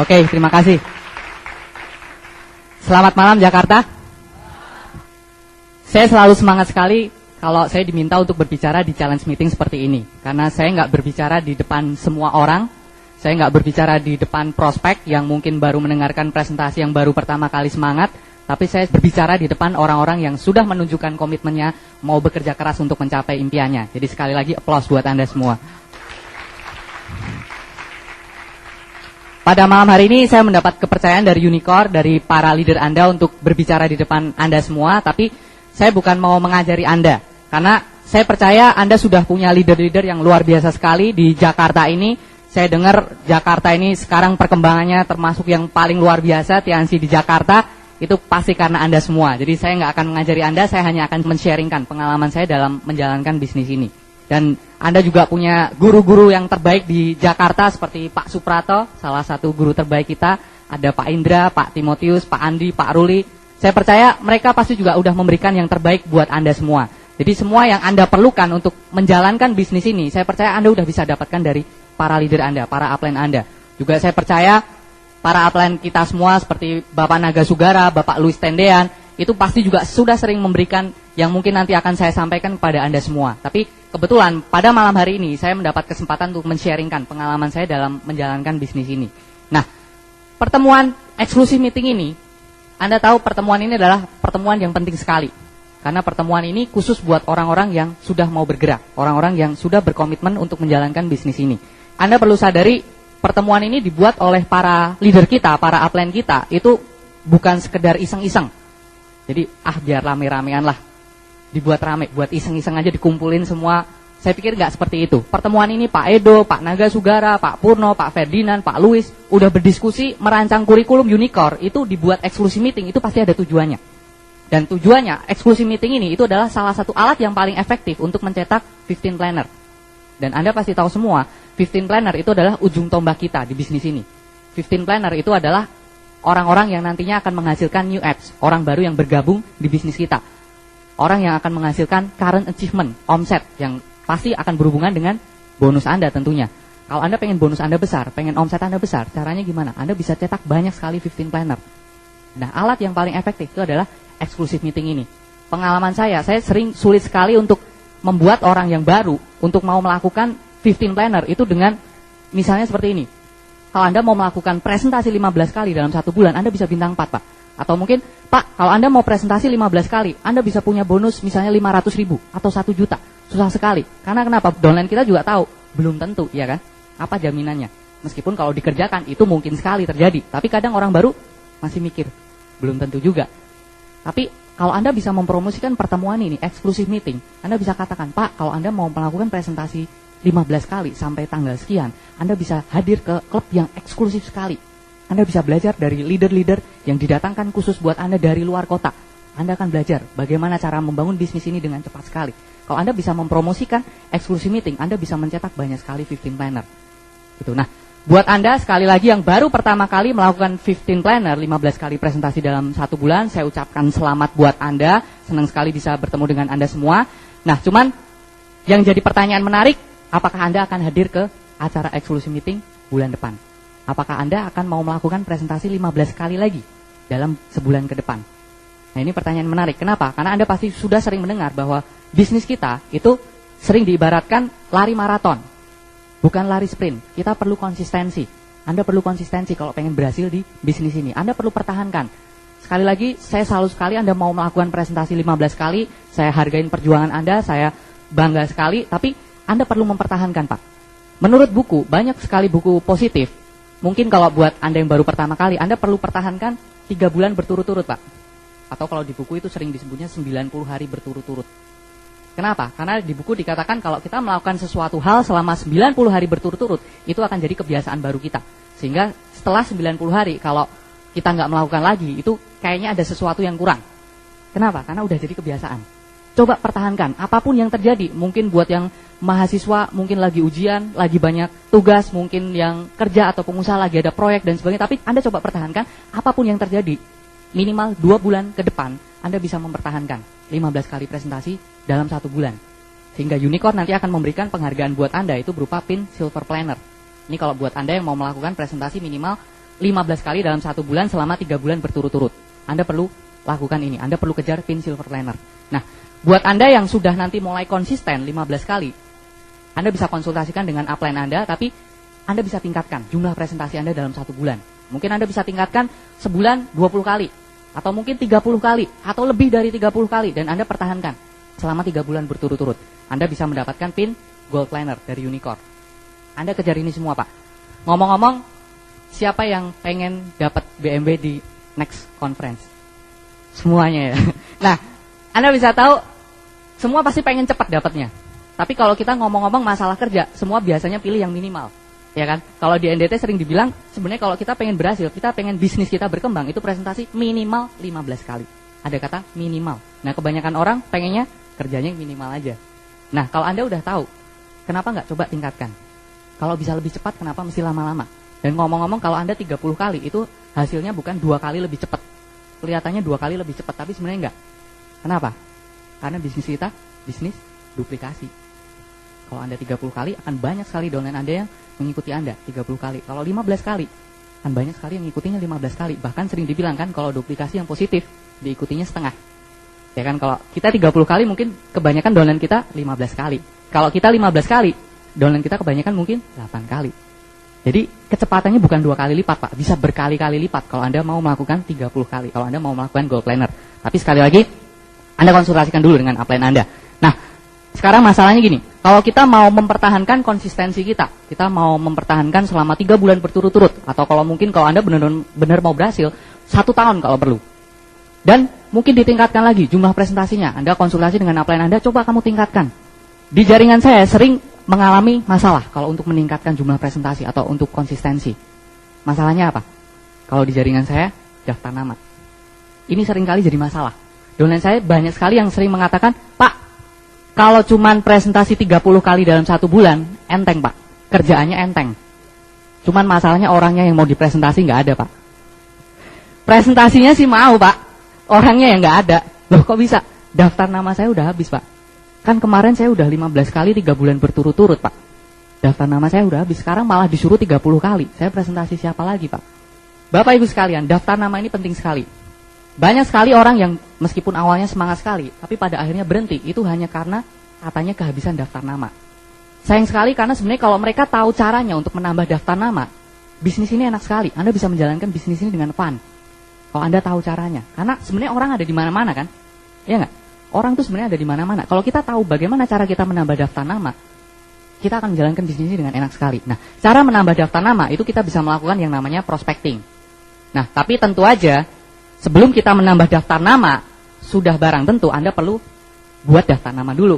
Oke, terima kasih. Selamat malam Jakarta. Saya selalu semangat sekali kalau saya diminta untuk berbicara di challenge meeting seperti ini. Karena saya nggak berbicara di depan semua orang. Saya nggak berbicara di depan prospek yang mungkin baru mendengarkan presentasi yang baru pertama kali semangat. Tapi saya berbicara di depan orang-orang yang sudah menunjukkan komitmennya mau bekerja keras untuk mencapai impiannya. Jadi sekali lagi applause buat Anda semua. Pada malam hari ini saya mendapat kepercayaan dari Unicorn, dari para leader Anda untuk berbicara di depan Anda semua. Tapi saya bukan mau mengajari Anda, karena saya percaya Anda sudah punya leader-leader yang luar biasa sekali di Jakarta ini. Saya dengar Jakarta ini sekarang perkembangannya termasuk yang paling luar biasa, TNC di Jakarta. Itu pasti karena Anda semua. Jadi saya nggak akan mengajari Anda, saya hanya akan men-sharingkan pengalaman saya dalam menjalankan bisnis ini. Dan Anda juga punya guru-guru yang terbaik di Jakarta seperti Pak Suprato, salah satu guru terbaik kita. Ada Pak Indra, Pak Timotius, Pak Andi, Pak Ruli. Saya percaya mereka pasti juga udah memberikan yang terbaik buat Anda semua. Jadi semua yang Anda perlukan untuk menjalankan bisnis ini, saya percaya Anda udah bisa dapatkan dari para leader Anda, para upline Anda. Juga saya percaya para upline kita semua seperti Bapak Naga Sugara, Bapak Luis Tendean, itu pasti juga sudah sering memberikan yang mungkin nanti akan saya sampaikan kepada Anda semua. Tapi kebetulan pada malam hari ini saya mendapat kesempatan untuk men-sharingkan pengalaman saya dalam menjalankan bisnis ini. Nah, pertemuan eksklusif meeting ini, Anda tahu pertemuan ini adalah pertemuan yang penting sekali. Karena pertemuan ini khusus buat orang-orang yang sudah mau bergerak, orang-orang yang sudah berkomitmen untuk menjalankan bisnis ini. Anda perlu sadari pertemuan ini dibuat oleh para leader kita, para upline kita, itu bukan sekedar iseng-iseng. Jadi biar rame-ramean lah, dibuat rame, buat iseng-iseng aja dikumpulin semua. Saya pikir nggak seperti itu. Pertemuan ini Pak Edo, Pak Naga Sugara, Pak Purno, Pak Ferdinand, Pak Luis udah berdiskusi merancang kurikulum Unicorn. Itu dibuat eksklusif meeting, itu pasti ada tujuannya. Dan tujuannya eksklusif meeting ini itu adalah salah satu alat yang paling efektif untuk mencetak 15 planner. Dan Anda pasti tahu semua, 15 planner itu adalah ujung tombak kita di bisnis ini. 15 planner itu adalah orang-orang yang nantinya akan menghasilkan new apps, orang baru yang bergabung di bisnis kita. Orang yang akan menghasilkan current achievement, omset, yang pasti akan berhubungan dengan bonus Anda tentunya. Kalau Anda pengen bonus Anda besar, pengen omset Anda besar, caranya gimana? Anda bisa cetak banyak sekali 15 planner. Nah, alat yang paling efektif itu adalah eksklusif meeting ini. Pengalaman saya sering sulit sekali untuk membuat orang yang baru untuk mau melakukan 15 planner itu dengan misalnya seperti ini. Kalau Anda mau melakukan presentasi 15 kali dalam 1 bulan, Anda bisa bintang 4, Pak. Atau mungkin, Pak, kalau Anda mau presentasi 15 kali, Anda bisa punya bonus misalnya 500.000 atau 1 juta. Susah sekali. Karena kenapa? Downline kita juga tahu, belum tentu, ya kan? Apa jaminannya? Meskipun kalau dikerjakan, itu mungkin sekali terjadi. Tapi kadang orang baru masih mikir, belum tentu juga. Tapi kalau Anda bisa mempromosikan pertemuan ini, eksklusif meeting, Anda bisa katakan, Pak, kalau Anda mau melakukan presentasi 15 kali sampai tanggal sekian, Anda bisa hadir ke klub yang eksklusif sekali. Anda bisa belajar dari leader-leader yang didatangkan khusus buat Anda dari luar kota. Anda akan belajar bagaimana cara membangun bisnis ini dengan cepat sekali. Kalau Anda bisa mempromosikan eksklusif meeting, Anda bisa mencetak banyak sekali 15 planner. Gitu. Nah, buat Anda sekali lagi yang baru pertama kali melakukan 15 planner, 15 kali presentasi dalam 1 bulan, saya ucapkan selamat buat Anda. Senang sekali bisa bertemu dengan Anda semua. Nah, cuman yang jadi pertanyaan menarik, apakah Anda akan hadir ke acara eksklusif meeting bulan depan? Apakah Anda akan mau melakukan presentasi 15 kali lagi dalam sebulan ke depan? Nah, ini pertanyaan menarik. Kenapa? Karena Anda pasti sudah sering mendengar bahwa bisnis kita itu sering diibaratkan lari maraton, bukan lari sprint. Kita perlu konsistensi. Anda perlu konsistensi kalau pengen berhasil di bisnis ini. Anda perlu pertahankan. Sekali lagi, saya selalu sekali Anda mau melakukan presentasi 15 kali, saya hargain perjuangan Anda, saya bangga sekali, tapi Anda perlu mempertahankan, Pak. Menurut buku, banyak sekali buku positif. Mungkin kalau buat Anda yang baru pertama kali, Anda perlu pertahankan 3 bulan berturut-turut, Pak. Atau kalau di buku itu sering disebutnya 90 hari berturut-turut. Kenapa? Karena di buku dikatakan kalau kita melakukan sesuatu hal selama 90 hari berturut-turut, itu akan jadi kebiasaan baru kita. Sehingga setelah 90 hari, kalau kita nggak melakukan lagi, itu kayaknya ada sesuatu yang kurang. Kenapa? Karena udah jadi kebiasaan. Coba pertahankan, apapun yang terjadi. Mungkin buat yang mahasiswa, mungkin lagi ujian, lagi banyak tugas, mungkin yang kerja atau pengusaha lagi ada proyek dan sebagainya. Tapi Anda coba pertahankan, apapun yang terjadi. Minimal 2 bulan ke depan, Anda bisa mempertahankan 15 kali presentasi dalam 1 bulan. Sehingga Unicorn nanti akan memberikan penghargaan buat Anda, itu berupa pin Silver Planner. Ini kalau buat Anda yang mau melakukan presentasi minimal 15 kali dalam 1 bulan selama 3 bulan berturut-turut. Anda perlu lakukan ini. Anda perlu kejar pin silver planner. Nah, buat Anda yang sudah nanti mulai konsisten 15 kali, Anda bisa konsultasikan dengan upline Anda, tapi Anda bisa tingkatkan jumlah presentasi Anda dalam 1 bulan. Mungkin Anda bisa tingkatkan sebulan 20 kali, atau mungkin 30 kali, atau lebih dari 30 kali, dan Anda pertahankan selama 3 bulan berturut-turut. Anda bisa mendapatkan pin gold planner dari Unicorn. Anda kejar ini semua, Pak. Ngomong-ngomong, siapa yang pengen dapat BMW di next conference? Semuanya ya. Nah, Anda bisa tahu, semua pasti pengen cepat dapatnya. Tapi kalau kita ngomong-ngomong masalah kerja, semua biasanya pilih yang minimal. Ya kan? Kalau di NDT sering dibilang, sebenarnya kalau kita pengen berhasil, kita pengen bisnis kita berkembang, itu presentasi minimal 15 kali. Ada kata minimal. Nah, kebanyakan orang pengennya kerjanya yang minimal aja. Nah, kalau Anda udah tahu, kenapa nggak coba tingkatkan? Kalau bisa lebih cepat, kenapa mesti lama-lama? Dan ngomong-ngomong, kalau Anda 30 kali, itu hasilnya bukan 2 kali lebih cepat. Kelihatannya 2 kali lebih cepat, tapi sebenarnya enggak. Kenapa? Karena bisnis kita, bisnis duplikasi. Kalau Anda 30 kali, akan banyak sekali downline Anda yang mengikuti Anda 30 kali. Kalau 15 kali, akan banyak sekali yang mengikutinya 15 kali. Bahkan sering dibilang kan, kalau duplikasi yang positif, diikutinya setengah. Ya kan, kalau kita 30 kali, mungkin kebanyakan downline kita 15 kali. Kalau kita 15 kali, downline kita kebanyakan mungkin 8 kali. Jadi kecepatannya bukan 2 kali lipat, Pak. Bisa berkali-kali lipat kalau Anda mau melakukan 30 kali. Kalau Anda mau melakukan gold planner. Tapi sekali lagi, Anda konsultasikan dulu dengan upline Anda. Nah, sekarang masalahnya gini. Kalau kita mau mempertahankan konsistensi kita mau mempertahankan selama 3 bulan berturut-turut. Atau kalau mungkin kalau Anda benar-benar mau berhasil, 1 tahun kalau perlu. Dan mungkin ditingkatkan lagi jumlah presentasinya. Anda konsultasi dengan upline Anda, coba kamu tingkatkan. Di jaringan saya sering mengalami masalah kalau untuk meningkatkan jumlah presentasi atau untuk konsistensi. Masalahnya apa? Kalau di jaringan saya, daftar nama. Ini seringkali jadi masalah. Downline saya banyak sekali yang sering mengatakan, Pak, kalau cuman presentasi 30 kali dalam 1 bulan, enteng, Pak. Kerjaannya enteng. Cuman masalahnya orangnya yang mau dipresentasi nggak ada, Pak. Presentasinya sih mau, Pak. Orangnya yang nggak ada. Loh, kok bisa? Daftar nama saya udah habis, Pak. Kan kemarin saya udah 15 kali 3 bulan berturut-turut, Pak. Daftar nama saya udah habis. Sekarang malah disuruh 30 kali. Saya presentasi siapa lagi, Pak? Bapak Ibu sekalian, daftar nama ini penting sekali. Banyak sekali orang yang meskipun awalnya semangat sekali, tapi pada akhirnya berhenti. Itu hanya karena katanya kehabisan daftar nama. Sayang sekali karena sebenarnya kalau mereka tahu caranya untuk menambah daftar nama, bisnis ini enak sekali. Anda bisa menjalankan bisnis ini dengan fun. Kalau Anda tahu caranya. Karena sebenarnya orang ada di mana-mana kan? Iya nggak? Orang tuh sebenarnya ada di mana-mana. Kalau kita tahu bagaimana cara kita menambah daftar nama, kita akan menjalankan bisnis ini dengan enak sekali. Nah, cara menambah daftar nama itu kita bisa melakukan yang namanya prospecting. Nah, tapi tentu aja sebelum kita menambah daftar nama, sudah barang tentu Anda perlu buat daftar nama dulu.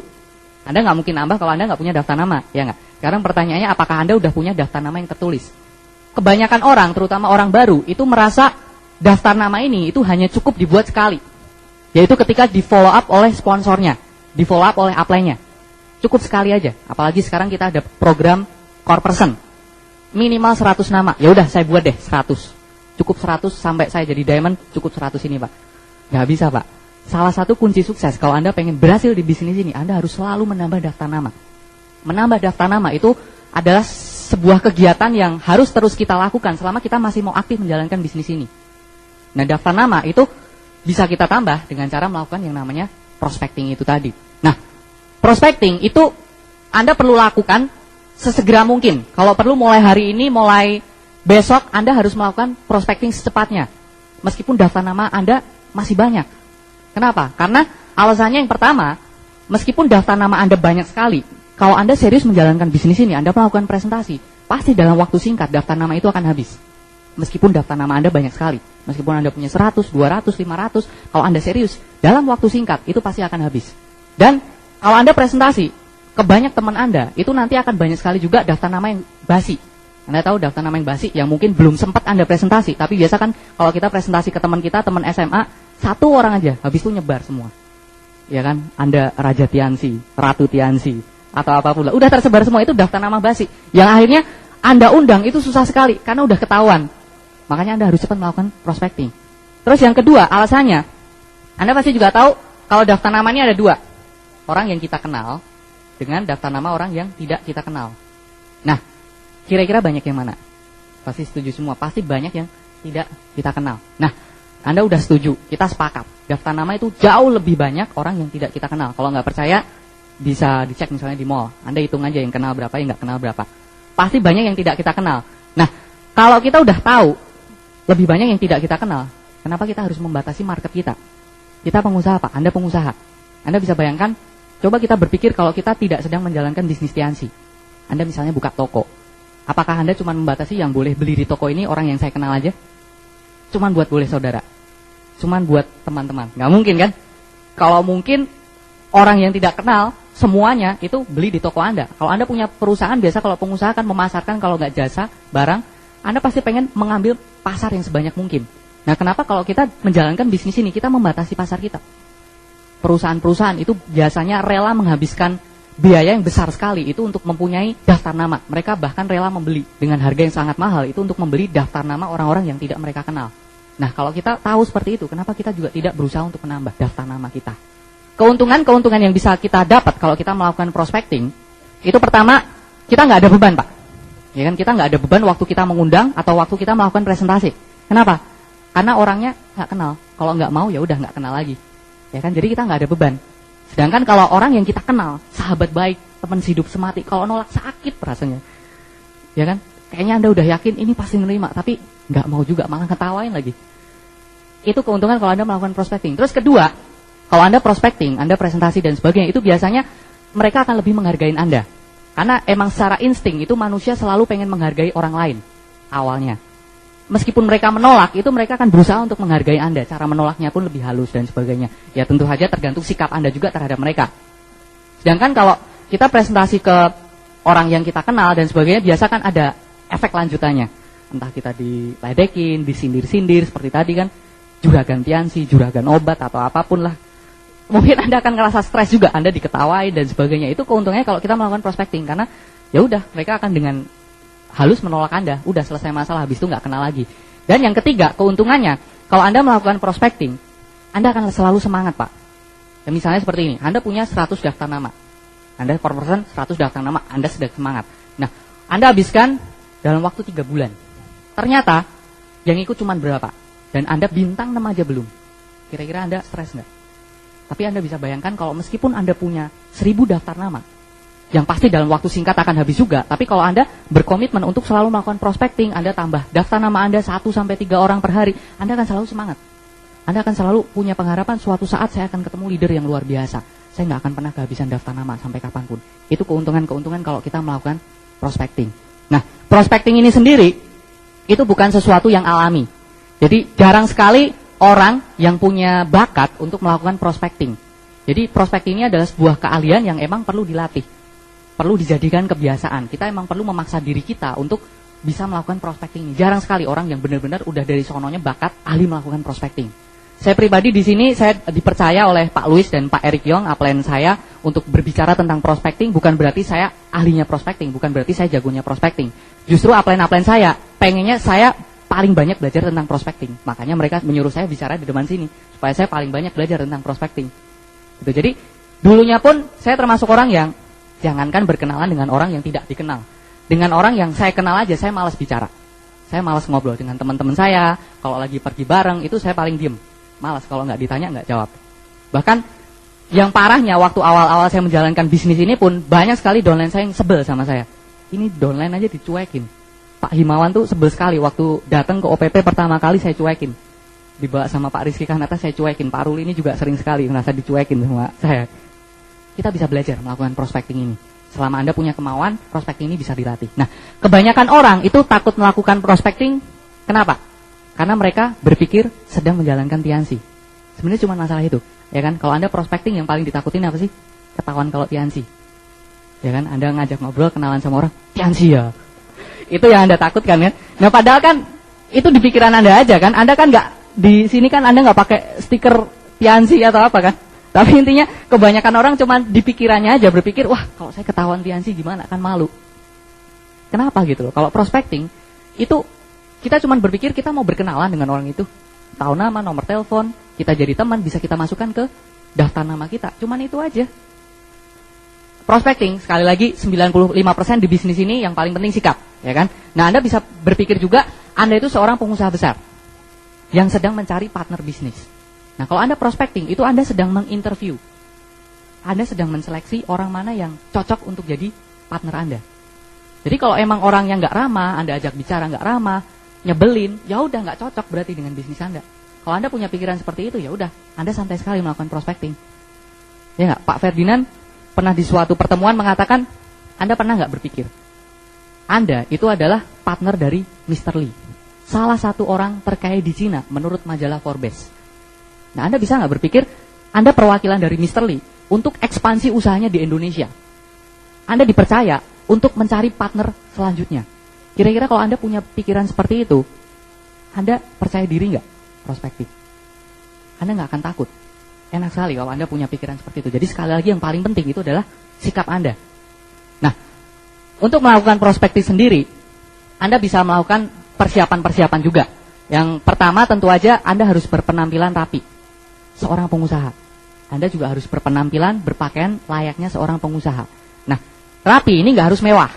Anda nggak mungkin nambah kalau Anda nggak punya daftar nama, ya nggak? Sekarang pertanyaannya, apakah Anda udah punya daftar nama yang tertulis? Kebanyakan orang, terutama orang baru, itu merasa daftar nama ini itu hanya cukup dibuat sekali. Yaitu ketika di follow up oleh sponsornya, di follow up oleh upline-nya. Cukup sekali aja. Apalagi sekarang kita ada program core person. Minimal 100 nama. Ya udah saya buat deh 100. Cukup 100 sampai saya jadi diamond, cukup 100 ini, Pak. Nggak bisa, Pak. Salah satu kunci sukses kalau Anda pengen berhasil di bisnis ini, Anda harus selalu menambah daftar nama. Menambah daftar nama itu adalah sebuah kegiatan yang harus terus kita lakukan selama kita masih mau aktif menjalankan bisnis ini. Nah, daftar nama itu bisa kita tambah dengan cara melakukan yang namanya prospecting itu tadi. Nah, prospecting itu Anda perlu lakukan sesegera mungkin. Kalau perlu mulai hari ini, mulai besok Anda harus melakukan prospecting secepatnya. Meskipun daftar nama Anda masih banyak. Kenapa? Karena alasannya yang pertama, meskipun daftar nama Anda banyak sekali, kalau Anda serius menjalankan bisnis ini, Anda melakukan presentasi, pasti dalam waktu singkat daftar nama itu akan habis. Meskipun daftar nama Anda banyak sekali. Meskipun Anda punya 100, 200, 500, kalau Anda serius, dalam waktu singkat itu pasti akan habis. Dan kalau Anda presentasi ke banyak teman Anda, itu nanti akan banyak sekali juga daftar nama yang basi. Anda tahu daftar nama yang basi yang mungkin belum sempat Anda presentasi, tapi biasa kan kalau kita presentasi ke teman kita, teman SMA, 1 orang aja, habis itu nyebar semua. Ya kan? Anda Raja Tiansi, Ratu Tiansi, atau apapun lah. Udah tersebar semua, itu daftar nama basi. Yang akhirnya Anda undang itu susah sekali, karena udah ketahuan. Makanya Anda harus cepat melakukan prospecting. Terus yang kedua, alasannya, Anda pasti juga tahu kalau daftar nama ini ada 2. Orang yang kita kenal dengan daftar nama orang yang tidak kita kenal. Nah, kira-kira banyak yang mana? Pasti setuju semua. Pasti banyak yang tidak kita kenal. Nah, Anda udah setuju, kita sepakat. Daftar nama itu jauh lebih banyak orang yang tidak kita kenal. Kalau nggak percaya, bisa dicek misalnya di mall. Anda hitung aja yang kenal berapa, yang nggak kenal berapa. Pasti banyak yang tidak kita kenal. Nah, kalau kita udah tahu lebih banyak yang tidak kita kenal, kenapa kita harus membatasi market kita? Kita pengusaha Pak, Anda pengusaha. Anda bisa bayangkan, coba kita berpikir kalau kita tidak sedang menjalankan bisnis tiansi. Anda misalnya buka toko. Apakah Anda cuma membatasi yang boleh beli di toko ini orang yang saya kenal aja? Cuman buat boleh saudara. Cuman buat teman-teman. Nggak mungkin kan? Kalau mungkin orang yang tidak kenal semuanya itu beli di toko Anda. Kalau Anda punya perusahaan, biasa kalau pengusaha kan memasarkan kalau nggak jasa, barang, Anda pasti pengen mengambil pasar yang sebanyak mungkin. Nah, kenapa kalau kita menjalankan bisnis ini, kita membatasi pasar kita? Perusahaan-perusahaan itu biasanya rela menghabiskan biaya yang besar sekali itu untuk mempunyai daftar nama. Mereka bahkan rela membeli dengan harga yang sangat mahal itu untuk membeli daftar nama orang-orang yang tidak mereka kenal. Nah, kalau kita tahu seperti itu, kenapa kita juga tidak berusaha untuk menambah daftar nama kita? Keuntungan-keuntungan yang bisa kita dapat kalau kita melakukan prospecting, itu pertama, kita nggak ada beban, Pak. Ya kan, kita nggak ada beban waktu kita mengundang atau waktu kita melakukan presentasi. Kenapa? Karena orangnya nggak kenal. Kalau nggak mau, ya udah nggak kenal lagi. Ya kan, jadi kita nggak ada beban. Sedangkan kalau orang yang kita kenal, sahabat baik, teman hidup semati, kalau nolak sakit rasanya. Ya kan? Kayaknya Anda udah yakin ini pasti menerima, tapi nggak mau juga, malah ketawain lagi. Itu keuntungan kalau Anda melakukan prospecting. Terus kedua, kalau Anda prospecting, Anda presentasi dan sebagainya, itu biasanya mereka akan lebih menghargai Anda. Karena emang secara insting itu manusia selalu pengen menghargai orang lain awalnya. Meskipun mereka menolak, itu mereka akan berusaha untuk menghargai Anda. Cara menolaknya pun lebih halus dan sebagainya. Ya tentu saja tergantung sikap Anda juga terhadap mereka. Sedangkan kalau kita presentasi ke orang yang kita kenal dan sebagainya, biasa kan ada efek lanjutannya. Entah kita diledekin, disindir-sindir seperti tadi kan, juragan tiansi, juragan obat atau apapun lah. Mungkin Anda akan ngerasa stres juga, Anda diketawain dan sebagainya. Itu keuntungannya kalau kita melakukan prospecting, karena ya udah mereka akan dengan halus menolak Anda, udah selesai masalah, habis itu nggak kenal lagi. Dan yang ketiga, keuntungannya, kalau Anda melakukan prospecting, Anda akan selalu semangat, Pak. Ya, misalnya seperti ini, Anda punya 100 daftar nama. Anda per person 100 daftar nama, Anda sedang semangat. Nah, Anda habiskan dalam waktu 3 bulan. Ternyata, yang ikut cuma berapa? Dan Anda bintang 6 aja belum. Kira-kira Anda stres nggak? Tapi Anda bisa bayangkan kalau meskipun Anda punya 1000 daftar nama, yang pasti dalam waktu singkat akan habis juga. Tapi kalau Anda berkomitmen untuk selalu melakukan prospecting, Anda tambah daftar nama Anda 1-3 orang per hari, Anda akan selalu semangat. Anda akan selalu punya pengharapan suatu saat saya akan ketemu leader yang luar biasa. Saya nggak akan pernah kehabisan daftar nama sampai kapanpun. Itu keuntungan-keuntungan kalau kita melakukan prospecting. Nah, prospecting ini sendiri, itu bukan sesuatu yang alami. Jadi jarang sekali orang yang punya bakat untuk melakukan prospecting. Jadi prospecting ini adalah sebuah keahlian yang emang perlu dilatih. Perlu dijadikan kebiasaan. Kita emang perlu memaksa diri kita untuk bisa melakukan prospecting ini. Jarang sekali orang yang benar-benar udah dari sononya bakat ahli melakukan prospecting. Saya pribadi di sini saya dipercaya oleh Pak Louis dan Pak Eric Yong, upline saya, untuk berbicara tentang prospecting. Bukan berarti saya ahlinya prospecting, bukan berarti saya jagonya prospecting. Justru upline-upline saya pengennya saya paling banyak belajar tentang prospecting. Makanya mereka menyuruh saya bicara di depan sini supaya saya paling banyak belajar tentang prospecting. Gitu. Jadi dulunya pun saya termasuk orang yang jangankan berkenalan dengan orang yang tidak dikenal. Dengan orang yang saya kenal aja, saya malas bicara. Saya malas ngobrol dengan teman-teman saya. Kalau lagi pergi bareng, itu saya paling diem. Malas, kalau nggak ditanya, nggak jawab. Bahkan, yang parahnya, waktu awal-awal saya menjalankan bisnis ini pun, banyak sekali downline saya yang sebel sama saya. Ini downline aja dicuekin. Pak Himawan tuh sebel sekali. Waktu datang ke OPP pertama kali, saya cuekin. Dibawa sama Pak Rizky Kanata, saya cuekin. Pak Ruli ini juga sering sekali merasa dicuekin sama saya. Kita bisa belajar melakukan prospecting ini. Selama Anda punya kemauan, prospecting ini bisa dilatih. Nah, kebanyakan orang itu takut melakukan prospecting. Kenapa? Karena mereka berpikir sedang menjalankan tiansi. Sebenarnya cuma masalah itu. Ya kan? Kalau Anda prospecting, yang paling ditakutin apa sih? Ketahuan kalau tiansi. Ya kan? Anda ngajak ngobrol, kenalan sama orang, tiansi ya. Itu yang Anda takutkan kan? Nah, padahal kan itu di pikiran Anda aja kan? Anda kan nggak, di sini kan Anda nggak pakai stiker tiansi atau apa kan? Tapi intinya kebanyakan orang cuma di pikirannya aja berpikir, wah kalau saya ketahuan tiansi gimana, kan malu. Kenapa gitu loh? Kalau prospecting itu kita cuma berpikir kita mau berkenalan dengan orang itu, tahu nama, nomor telepon, kita jadi teman, bisa kita masukkan ke daftar nama kita. Cuman itu aja. Prospecting sekali lagi 95% di bisnis ini yang paling penting sikap, ya kan? Nah, Anda bisa berpikir juga Anda itu seorang pengusaha besar. yang sedang mencari partner bisnis. Nah, kalau Anda prospecting, itu Anda sedang menginterview. Anda sedang menseleksi orang mana yang cocok untuk jadi partner Anda. Jadi kalau emang orang yang nggak ramah, Anda ajak bicara nggak ramah, nyebelin, ya udah nggak cocok berarti dengan bisnis Anda. Kalau Anda punya pikiran seperti itu, ya udah, Anda santai sekali melakukan prospecting. Ya nggak, Pak Ferdinand pernah di suatu pertemuan mengatakan, Anda pernah nggak berpikir, Anda itu adalah partner dari Mr. Lee, salah satu orang terkaya di Cina menurut majalah Forbes. Nah, Anda bisa nggak berpikir, Anda perwakilan dari Mr. Lee untuk ekspansi usahanya di Indonesia. Anda dipercaya untuk mencari partner selanjutnya. Kira-kira kalau Anda punya pikiran seperti itu, Anda percaya diri nggak prospektif? Anda nggak akan takut. Enak sekali kalau Anda punya pikiran seperti itu. Jadi sekali lagi yang paling penting itu adalah sikap Anda. Nah, untuk melakukan prospektif sendiri, Anda bisa melakukan persiapan-persiapan juga. Yang pertama tentu aja Anda harus berpenampilan rapi. Seorang pengusaha, Anda juga harus berpenampilan, berpakaian layaknya seorang pengusaha. Nah, rapi ini nggak harus mewah.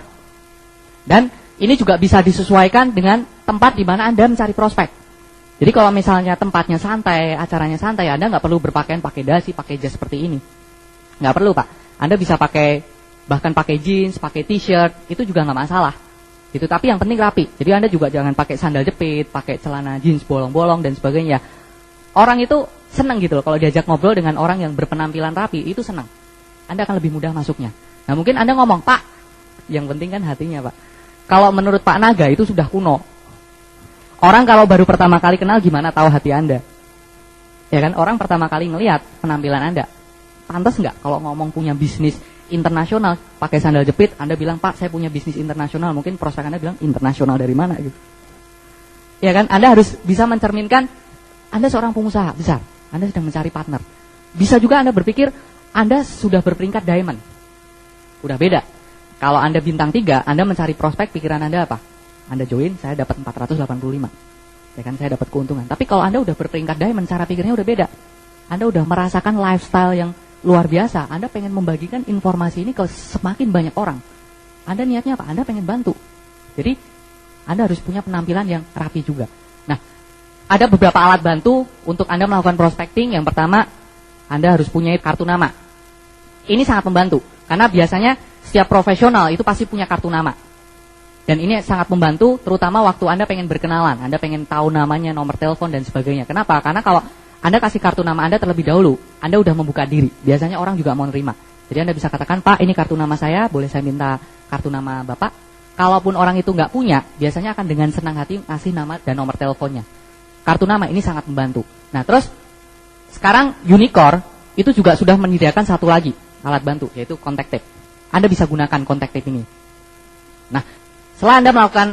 Dan ini juga bisa disesuaikan dengan tempat di mana Anda mencari prospek. Jadi kalau misalnya tempatnya santai, acaranya santai, Anda nggak perlu berpakaian pakai dasi, pakai jas seperti ini. Nggak perlu, Pak. Anda bisa bahkan pakai jeans, pakai t-shirt, itu juga nggak masalah. Gitu, tapi yang penting rapi. Jadi Anda juga jangan pakai sandal jepit, pakai celana jeans bolong-bolong dan sebagainya. Orang itu senang gitu loh, kalau diajak ngobrol dengan orang yang berpenampilan rapi, itu senang. Anda akan lebih mudah masuknya. Nah, mungkin Anda ngomong, Pak, yang penting kan hatinya, Pak. Kalau menurut Pak Naga itu sudah kuno. Orang kalau baru pertama kali kenal gimana tahu hati Anda? Ya kan, orang pertama kali ngelihat penampilan Anda. Pantas nggak kalau ngomong punya bisnis internasional, pakai sandal jepit, Anda bilang, Pak, saya punya bisnis internasional. Mungkin prospek Anda bilang, internasional dari mana gitu. Ya kan, Anda harus bisa mencerminkan Anda seorang pengusaha besar. Anda sedang mencari partner. Bisa juga Anda berpikir, Anda sudah berperingkat diamond. Udah beda. Kalau Anda bintang 3, Anda mencari prospek, pikiran Anda apa? Anda join, saya dapat 485. Ya kan, saya dapat keuntungan. Tapi kalau Anda udah berperingkat diamond, cara pikirnya udah beda. Anda udah merasakan lifestyle yang luar biasa. Anda pengen membagikan informasi ini ke semakin banyak orang. Anda niatnya apa? Anda pengen bantu. Jadi, Anda harus punya penampilan yang rapi juga. Nah, ada beberapa alat bantu untuk Anda melakukan prospecting. Yang pertama, Anda harus punya kartu nama. Ini sangat membantu. Karena biasanya setiap profesional itu pasti punya kartu nama. Dan ini sangat membantu, terutama waktu Anda pengen berkenalan. Anda pengen tahu namanya, nomor telepon, dan sebagainya. Kenapa? Karena kalau Anda kasih kartu nama Anda terlebih dahulu, Anda udah membuka diri. Biasanya orang juga mau nerima. Jadi Anda bisa katakan, Pak, ini kartu nama saya, boleh saya minta kartu nama Bapak? Kalaupun orang itu nggak punya, biasanya akan dengan senang hati ngasih nama dan nomor teleponnya. Kartu nama ini sangat membantu. Nah, terus sekarang Unicore itu juga sudah menyediakan satu lagi alat bantu, yaitu contact tape. Anda bisa gunakan contact tape ini. Nah, setelah Anda melakukan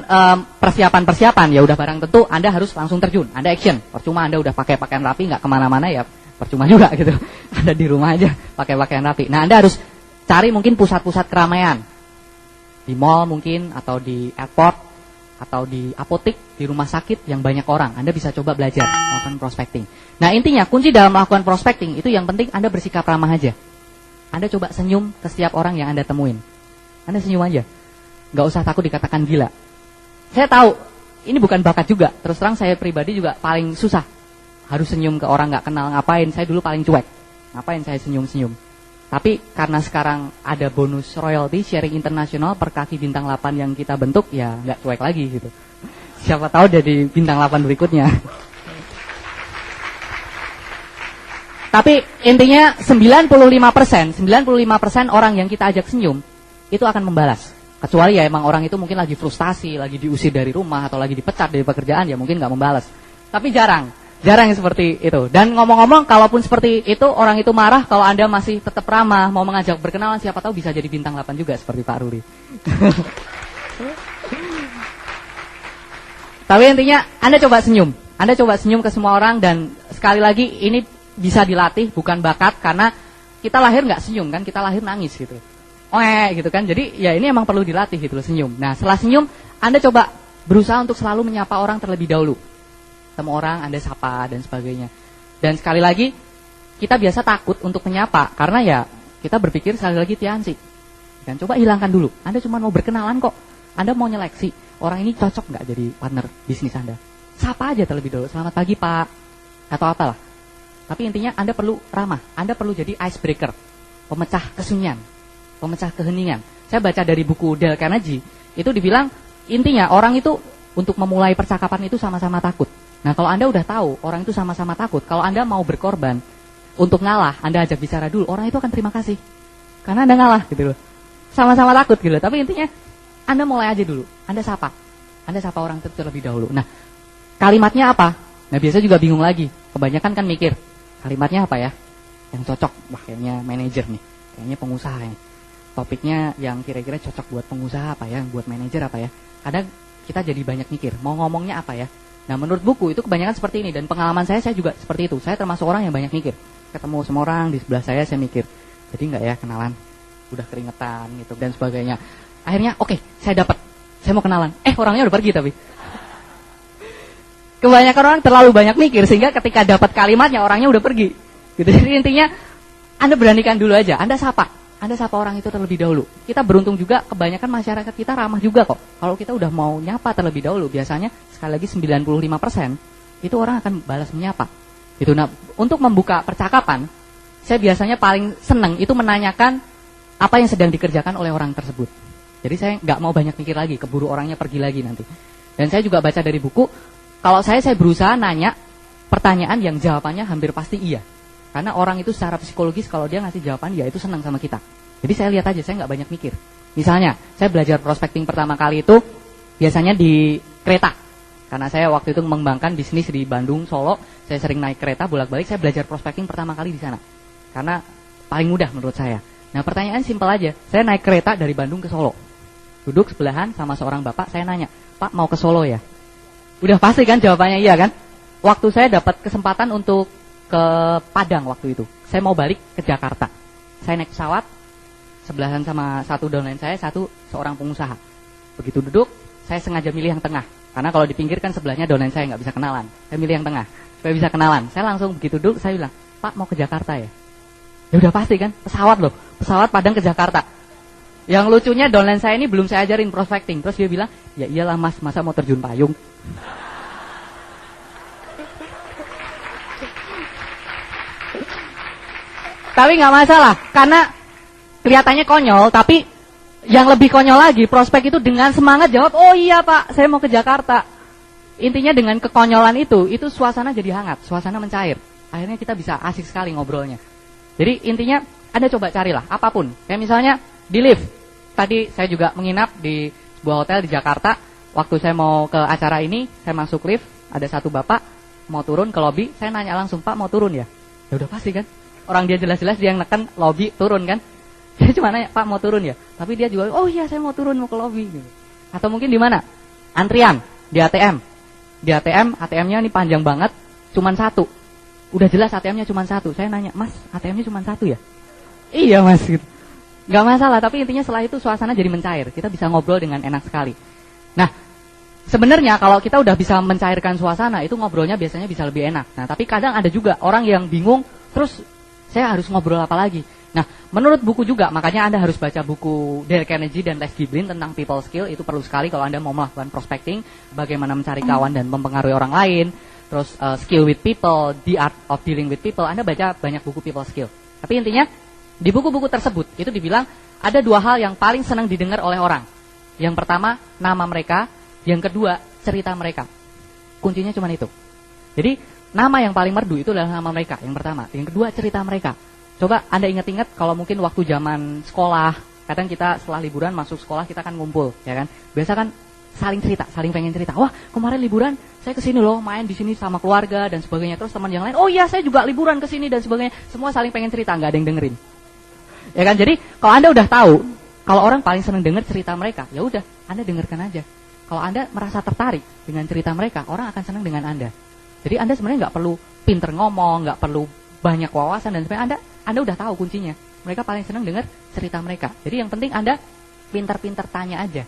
persiapan-persiapan, ya udah barang tentu Anda harus langsung terjun. Anda action. Percuma Anda udah pakai pakaian rapi, nggak kemana-mana, ya percuma juga gitu. Anda di rumah aja pakai pakaian rapi. Nah, Anda harus cari mungkin pusat-pusat keramaian. Di mall mungkin, atau di airport, atau di apotek, di rumah sakit yang banyak orang. Anda bisa coba belajar melakukan prospecting. Nah, intinya kunci dalam melakukan prospecting itu yang penting Anda bersikap ramah aja. Anda coba senyum ke setiap orang yang Anda temuin. Anda senyum aja. Nggak usah takut dikatakan gila. Saya tahu, ini bukan bakat juga. Terus terang saya pribadi juga paling susah. Harus senyum ke orang nggak kenal, ngapain. Saya dulu paling cuek. Ngapain saya senyum-senyum. Tapi karena sekarang ada bonus royalty sharing internasional per kaki bintang 8 yang kita bentuk, ya nggak cuek lagi gitu. Siapa tahu jadi bintang 8 berikutnya. Tapi intinya 95% orang yang kita ajak senyum itu akan membalas. Kecuali ya emang orang itu mungkin lagi frustasi, lagi diusir dari rumah, atau lagi dipecat dari pekerjaan, ya mungkin nggak membalas. Tapi jarang yang seperti itu. Dan ngomong-ngomong, kalaupun seperti itu, orang itu marah, kalau Anda masih tetap ramah, mau mengajak berkenalan, siapa tahu bisa jadi bintang 8 juga seperti Pak Ruri. Tapi intinya, Anda coba senyum. Anda coba senyum ke semua orang, dan sekali lagi, ini bisa dilatih, bukan bakat, karena kita lahir nggak senyum kan, kita lahir nangis gitu. Gitu kan, jadi ya ini emang perlu dilatih gitu loh, senyum. Nah, setelah senyum, Anda coba berusaha untuk selalu menyapa orang terlebih dahulu. Temu orang, Anda sapa, dan sebagainya. Dan sekali lagi, kita biasa takut untuk menyapa, karena ya kita berpikir sekali lagi tiansi. Dan coba hilangkan dulu, Anda cuma mau berkenalan kok. Anda mau nyeleksi, orang ini cocok nggak jadi partner bisnis Anda. sapa aja terlebih dahulu, selamat pagi Pak, atau apalah. Tapi intinya Anda perlu ramah, Anda perlu jadi icebreaker, pemecah kesunyian, pemecah keheningan. Saya baca dari buku Dale Carnegie, itu dibilang intinya orang itu untuk memulai percakapan itu sama-sama takut. Nah kalau Anda udah tahu orang itu sama-sama takut, kalau Anda mau berkorban untuk ngalah, Anda ajak bicara dulu, orang itu akan terima kasih. Karena Anda ngalah gitu loh. Sama-sama takut gitu loh. Tapi intinya Anda mulai aja dulu, Anda sapa orang itu terlebih dahulu. Nah kalimatnya apa? Nah biasa juga bingung lagi, kebanyakan kan mikir kalimatnya apa ya yang cocok. Wah kayaknya manajer nih, kayaknya pengusaha ini. Topiknya yang kira-kira cocok buat pengusaha apa ya, buat manajer apa ya. Kadang kita jadi banyak mikir, mau ngomongnya apa ya. Nah menurut buku itu kebanyakan seperti ini. Dan pengalaman saya juga seperti itu. Saya termasuk orang yang banyak mikir. Ketemu sama orang di sebelah saya mikir, jadi nggak ya kenalan, udah keringetan gitu dan sebagainya. Akhirnya oke, saya mau kenalan. Orangnya udah pergi tapi. Kebanyakan orang terlalu banyak mikir sehingga ketika dapat kalimatnya orangnya udah pergi. Gitu. Jadi intinya Anda beranikan dulu aja, Anda sapa orang itu terlebih dahulu. Kita beruntung juga kebanyakan masyarakat kita ramah juga kok. Kalau kita udah mau nyapa terlebih dahulu, biasanya sekali lagi 95% itu orang akan balas menyapa. Gitu. Nah, untuk membuka percakapan, saya biasanya paling seneng itu menanyakan apa yang sedang dikerjakan oleh orang tersebut. Jadi saya nggak mau banyak mikir lagi, keburu orangnya pergi lagi nanti. Dan saya juga baca dari buku, kalau saya berusaha nanya pertanyaan yang jawabannya hampir pasti iya. Karena orang itu secara psikologis kalau dia ngasih jawaban ya itu senang sama kita. Jadi saya lihat aja, saya nggak banyak mikir. Misalnya, saya belajar prospecting pertama kali itu biasanya di kereta. Karena saya waktu itu mengembangkan bisnis di Bandung, Solo, saya sering naik kereta bolak-balik, saya belajar prospecting pertama kali di sana. Karena paling mudah menurut saya. Nah pertanyaan simpel aja, saya naik kereta dari Bandung ke Solo. Duduk sebelahan sama seorang bapak, saya nanya, Pak mau ke Solo ya? Udah pasti kan jawabannya iya kan? Waktu saya dapat kesempatan untuk ke Padang waktu itu, saya mau balik ke Jakarta. Saya naik pesawat, sebelahan sama satu downline saya, seorang pengusaha. Begitu duduk, saya sengaja milih yang tengah. Karena kalau di pinggir kan sebelahnya downline saya nggak bisa kenalan. Saya milih yang tengah, supaya bisa kenalan. Saya langsung begitu duduk, saya bilang, Pak mau ke Jakarta ya? Ya udah pasti kan, pesawat loh, pesawat Padang ke Jakarta. Yang lucunya downline saya ini belum saya ajarin prospecting. Terus dia bilang, ya iyalah mas, masa mau terjun payung? Tapi nggak masalah, karena kelihatannya konyol, tapi yang lebih konyol lagi, prospek itu dengan semangat jawab, oh iya pak, saya mau ke Jakarta. Intinya dengan kekonyolan itu suasana jadi hangat, suasana mencair. Akhirnya kita bisa asik sekali ngobrolnya. Jadi intinya, Anda coba carilah, apapun. Kayak misalnya di lift. Tadi saya juga menginap di sebuah hotel di Jakarta. Waktu saya mau ke acara ini, saya masuk lift, ada satu bapak mau turun ke lobi, saya nanya langsung, Pak mau turun ya? Ya udah pasti kan. Orang dia jelas-jelas dia yang neken lobi turun kan. Saya cuma nanya, Pak mau turun ya? Tapi dia juga, oh iya saya mau turun, mau ke lobi gitu. Atau mungkin di mana? Antrian di ATM. Di ATM, ATM-nya ini panjang banget, cuma satu. Udah jelas ATM-nya cuma satu. Saya nanya, Mas, ATM-nya cuma satu ya? Iya Mas gitu. Gak masalah, tapi intinya setelah itu suasana jadi mencair. Kita bisa ngobrol dengan enak sekali. Nah, sebenarnya kalau kita udah bisa mencairkan suasana, itu ngobrolnya biasanya bisa lebih enak. Nah, tapi kadang ada juga orang yang bingung, terus saya harus ngobrol apa lagi? Nah, menurut buku juga, makanya Anda harus baca buku Dale Carnegie dan Les Giblin tentang people skill. Itu perlu sekali kalau Anda mau melakukan prospecting, bagaimana mencari kawan dan mempengaruhi orang lain. Terus skill with people, the art of dealing with people. Anda baca banyak buku people skill. Tapi intinya, di buku-buku tersebut, itu dibilang ada dua hal yang paling senang didengar oleh orang. Yang pertama, nama mereka. Yang kedua, cerita mereka. Kuncinya cuma itu. Jadi, nama yang paling merdu itu adalah nama mereka, yang pertama. Yang kedua, cerita mereka. Coba Anda ingat-ingat kalau mungkin waktu zaman sekolah, kadang kita setelah liburan masuk sekolah kita kan ngumpul, ya kan? Biasa kan saling cerita, saling pengen cerita. Wah, kemarin liburan saya kesini loh, main di sini sama keluarga dan sebagainya. Terus teman yang lain, oh iya saya juga liburan kesini dan sebagainya. Semua saling pengen cerita, nggak ada yang dengerin. Ya kan? Jadi kalau Anda udah tahu, kalau orang paling senang denger cerita mereka, ya udah, Anda dengarkan aja. Kalau Anda merasa tertarik dengan cerita mereka, orang akan senang dengan Anda. Jadi Anda sebenarnya nggak perlu pinter ngomong, nggak perlu banyak wawasan dan sebagainya. Anda udah tahu kuncinya. Mereka paling senang dengar cerita mereka. Jadi yang penting Anda pintar-pintar tanya aja.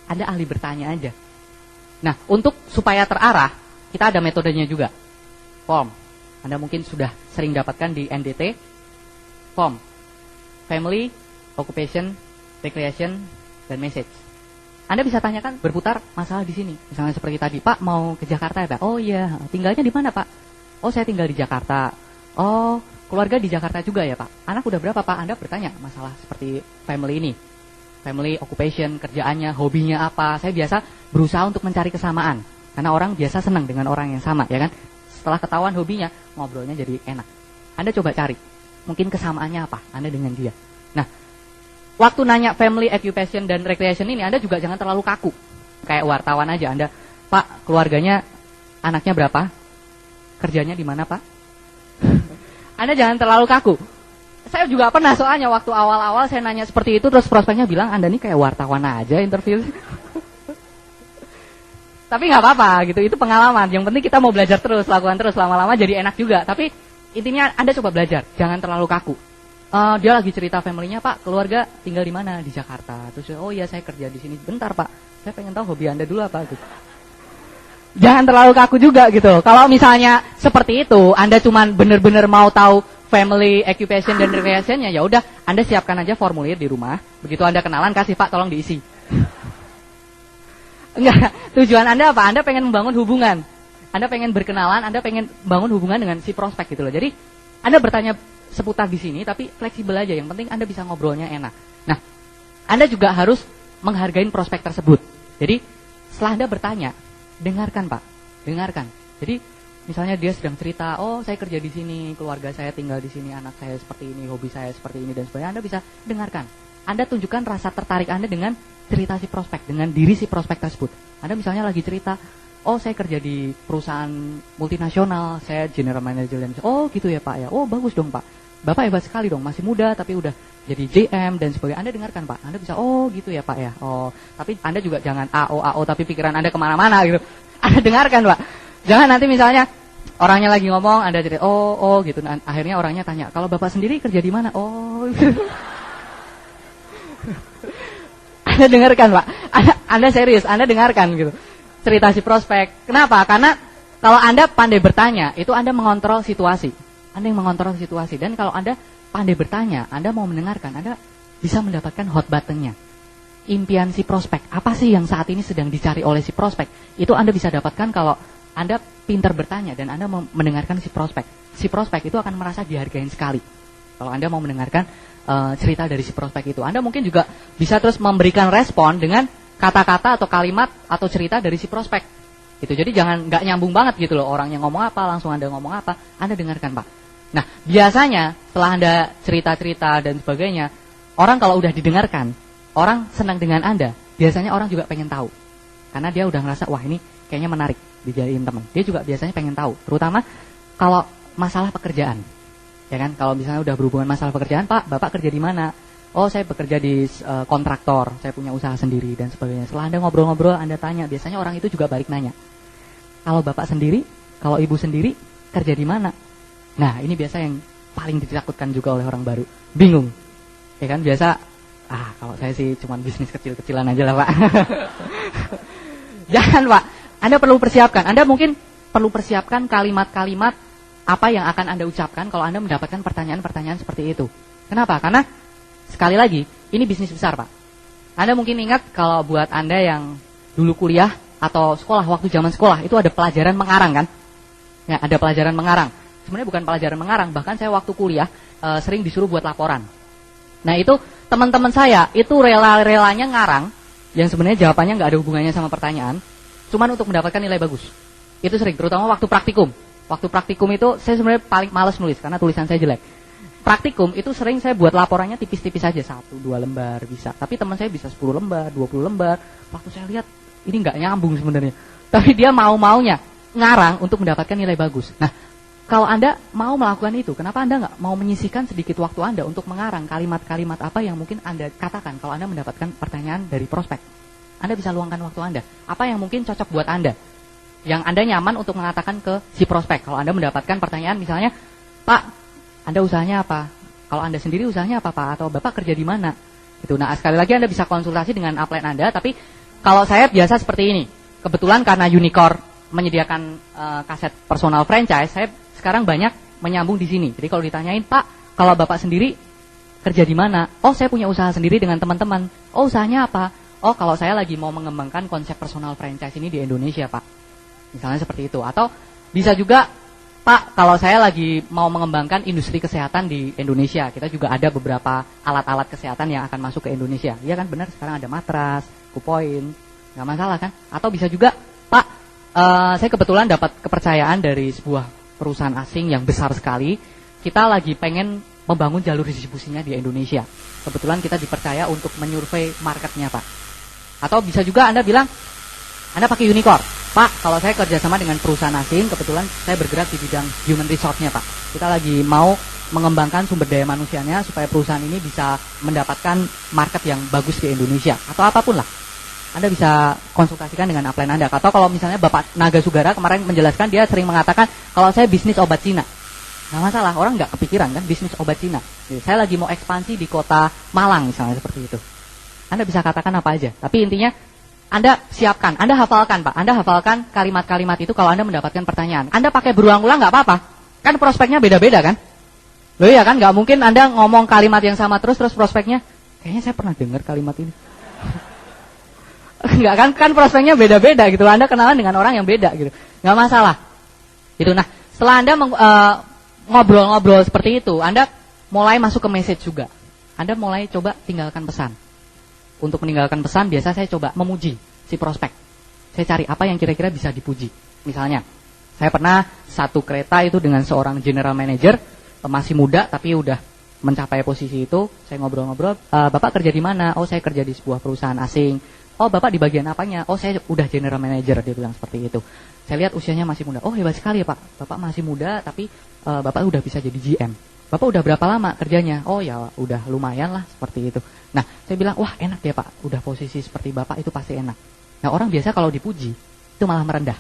Anda ahli bertanya aja. Nah, untuk supaya terarah, kita ada metodenya juga. FORM. Anda mungkin sudah sering dapatkan di NDT. FORM. Family, Occupation, Recreation, dan Message. Anda bisa tanyakan berputar masalah di sini. Misalnya seperti tadi, Pak mau ke Jakarta ya Pak? Oh iya, tinggalnya di mana Pak? Oh saya tinggal di Jakarta. Oh keluarga di Jakarta juga ya Pak? Anak udah berapa Pak? Anda bertanya masalah seperti family ini. Family, occupation, kerjaannya, hobinya apa. Saya biasa berusaha untuk mencari kesamaan. Karena orang biasa senang dengan orang yang sama, ya kan? Setelah ketahuan hobinya, ngobrolnya jadi enak. Anda coba cari, mungkin kesamaannya apa Anda dengan dia. Nah, waktu nanya family, occupation, dan recreation ini, Anda juga jangan terlalu kaku. Kayak wartawan aja, Anda, Pak, keluarganya, anaknya berapa? Kerjanya di mana Pak? Anda jangan terlalu kaku. Saya juga pernah soalnya waktu awal-awal saya nanya seperti itu, terus prospeknya bilang, Anda nih kayak wartawan aja interview. Tapi nggak apa-apa gitu, itu pengalaman. Yang penting kita mau belajar terus, lakukan terus, lama-lama jadi enak juga. Tapi intinya Anda coba belajar, jangan terlalu kaku. Dia lagi cerita family-nya, Pak, keluarga tinggal di mana? Di Jakarta. Terus, oh iya saya kerja di sini. Bentar Pak, saya pengen tahu hobi Anda dulu apa gitu. Jangan terlalu kaku juga gitu. Kalau misalnya seperti itu, Anda cuman bener-bener mau tahu family, occupation, dan recreation-nya, ya udah, Anda siapkan aja formulir di rumah. Begitu Anda kenalan, kasih Pak, tolong diisi. Enggak, tujuan Anda apa? Anda pengen membangun hubungan. Anda pengen berkenalan, Anda pengen bangun hubungan dengan si prospek gitu loh. Jadi, Anda bertanya seputar di sini, tapi fleksibel aja. Yang penting Anda bisa ngobrolnya enak. Nah, Anda juga harus menghargai prospek tersebut. Jadi, setelah Anda bertanya, dengarkan Pak, dengarkan. Jadi, misalnya dia sedang cerita, oh saya kerja di sini, keluarga saya tinggal di sini, anak saya seperti ini, hobi saya seperti ini, dan sebagainya. Anda bisa dengarkan. Anda tunjukkan rasa tertarik Anda dengan cerita si prospek, dengan diri si prospek tersebut. Anda misalnya lagi cerita, oh saya kerja di perusahaan multinasional, saya general manager, dan oh gitu ya Pak ya, oh bagus dong Pak, Bapak hebat sekali dong, masih muda tapi udah jadi JM dan sebagainya. Anda dengarkan Pak, Anda bisa, oh gitu ya Pak ya, oh tapi Anda juga jangan AO tapi pikiran Anda kemana-mana gitu. Anda dengarkan Pak, jangan nanti misalnya orangnya lagi ngomong, Anda cerita, oh gitu, nah, akhirnya orangnya tanya, kalau Bapak sendiri kerja di mana? Oh gitu. Anda dengarkan Pak, Anda serius, Anda dengarkan gitu cerita si prospek. Kenapa? Karena kalau Anda pandai bertanya, itu Anda mengontrol situasi. Anda yang mengontrol situasi. Dan kalau Anda pandai bertanya, Anda mau mendengarkan, Anda bisa mendapatkan hot button-nya. Impian si prospek, apa sih yang saat ini sedang dicari oleh si prospek? Itu Anda bisa dapatkan kalau Anda pintar bertanya dan Anda mendengarkan si prospek. Si prospek itu akan merasa dihargain sekali. Kalau Anda mau mendengarkan cerita dari si prospek itu, Anda mungkin juga bisa terus memberikan respon dengan kata-kata atau kalimat atau cerita dari si prospek. Gitu. Jadi jangan nggak nyambung banget gitu loh, orang yang ngomong apa langsung Anda ngomong apa, Anda dengarkan Pak. Nah biasanya setelah Anda cerita-cerita dan sebagainya, orang kalau udah didengarkan, orang senang dengan Anda, biasanya orang juga pengen tahu, karena dia udah ngerasa wah ini kayaknya menarik dijadiin teman. Dia juga biasanya pengen tahu, terutama kalau masalah pekerjaan. Ya kan, kalau misalnya udah berhubungan masalah pekerjaan, Pak, Bapak kerja di mana? Oh, saya bekerja di kontraktor, saya punya usaha sendiri dan sebagainya. Setelah Anda ngobrol-ngobrol, Anda tanya, biasanya orang itu juga balik nanya, kalau Bapak sendiri, kalau Ibu sendiri, kerja di mana? Nah, ini biasa yang paling ditakutkan juga oleh orang baru. Bingung. Ya kan, biasa, kalau saya sih cuma bisnis kecil-kecilan aja lah, Pak. Jangan, Pak. Anda perlu persiapkan. Anda mungkin perlu persiapkan kalimat-kalimat apa yang akan Anda ucapkan kalau Anda mendapatkan pertanyaan-pertanyaan seperti itu. Kenapa? Karena sekali lagi, ini bisnis besar Pak. Anda mungkin ingat kalau buat Anda yang dulu kuliah atau sekolah, waktu zaman sekolah, itu ada pelajaran mengarang kan? Ya, ada pelajaran mengarang. Sebenarnya bukan pelajaran mengarang, bahkan saya waktu kuliah sering disuruh buat laporan. Nah itu teman-teman saya, itu rela-relanya ngarang, yang sebenarnya jawabannya nggak ada hubungannya sama pertanyaan, cuman untuk mendapatkan nilai bagus. Itu sering, terutama waktu praktikum. Waktu praktikum itu saya sebenarnya paling malas nulis karena tulisan saya jelek. Praktikum itu sering saya buat laporannya tipis-tipis aja, 1-2 lembar bisa. Tapi teman saya bisa 10 lembar, 20 lembar. Waktu saya lihat ini nggak nyambung sebenarnya. Tapi dia mau-maunya ngarang untuk mendapatkan nilai bagus. Nah, kalau Anda mau melakukan itu, kenapa Anda nggak mau menyisihkan sedikit waktu Anda untuk mengarang kalimat-kalimat apa yang mungkin Anda katakan kalau Anda mendapatkan pertanyaan dari prospek? Anda bisa luangkan waktu Anda. Apa yang mungkin cocok buat Anda? Yang Anda nyaman untuk mengatakan ke si prospek. Kalau Anda mendapatkan pertanyaan misalnya, Pak, Anda usahanya apa? Kalau Anda sendiri usahanya apa Pak? Atau Bapak kerja di mana? Gitu. Nah sekali lagi Anda bisa konsultasi dengan upline Anda. Tapi kalau saya biasa seperti ini. Kebetulan karena Unicorn menyediakan kaset personal franchise, saya sekarang banyak menyambung di sini. Jadi kalau ditanyain, Pak, kalau Bapak sendiri kerja di mana? Oh saya punya usaha sendiri dengan teman-teman. Oh usahanya apa? oh kalau saya lagi mau mengembangkan konsep personal franchise ini di Indonesia Pak. Misalnya seperti itu. Atau bisa juga, Pak, kalau saya lagi mau mengembangkan industri kesehatan di Indonesia, kita juga ada beberapa alat-alat kesehatan yang akan masuk ke Indonesia. Iya kan, benar, sekarang ada matras, Kupoin, nggak masalah kan? Atau bisa juga, Pak, saya kebetulan dapat kepercayaan dari sebuah perusahaan asing yang besar sekali. Kita lagi pengen membangun jalur distribusinya di Indonesia. Kebetulan kita dipercaya untuk menyurvei marketnya Pak. Atau bisa juga Anda bilang, Anda pakai Unicorn. Pak, kalau saya kerjasama dengan perusahaan asing, kebetulan saya bergerak di bidang human resource-nya Pak. Kita lagi mau mengembangkan sumber daya manusianya supaya perusahaan ini bisa mendapatkan market yang bagus di Indonesia. Atau apapun lah. Anda bisa konsultasikan dengan upline Anda. Atau kalau misalnya Bapak Naga Sugara kemarin menjelaskan, dia sering mengatakan, kalau saya bisnis obat Cina. Nggak masalah, orang nggak kepikiran kan bisnis obat Cina. Jadi, saya lagi mau ekspansi di kota Malang misalnya seperti itu. Anda bisa katakan apa aja. Tapi intinya, Anda siapkan, Anda hafalkan Pak. Anda hafalkan kalimat-kalimat itu kalau Anda mendapatkan pertanyaan. Anda pakai berulang-ulang nggak apa-apa. Kan prospeknya beda-beda kan? Loh iya kan, nggak mungkin Anda ngomong kalimat yang sama terus prospeknya, kayaknya saya pernah dengar kalimat ini. Enggak kan prospeknya beda-beda gitu. Anda kenalan dengan orang yang beda gitu. Nggak masalah. Gitu. Nah, setelah Anda ngobrol-ngobrol seperti itu, Anda mulai masuk ke message juga. Anda mulai coba tinggalkan pesan. Untuk meninggalkan pesan, biasa saya coba memuji si prospek. Saya cari apa yang kira-kira bisa dipuji. Misalnya, saya pernah satu kereta itu dengan seorang general manager, masih muda tapi udah mencapai posisi itu. Saya ngobrol-ngobrol, Bapak kerja di mana? Oh, saya kerja di sebuah perusahaan asing. Oh, Bapak di bagian apanya? Oh, saya udah general manager, dia bilang seperti itu. Saya lihat usianya masih muda. Oh, hebat sekali ya Pak. Bapak masih muda tapi Bapak udah bisa jadi GM. Bapak udah berapa lama kerjanya? Oh ya, udah lumayan lah seperti itu. Nah, saya bilang, wah enak ya Pak, udah posisi seperti Bapak itu pasti enak. Nah, orang biasa kalau dipuji, itu malah merendah,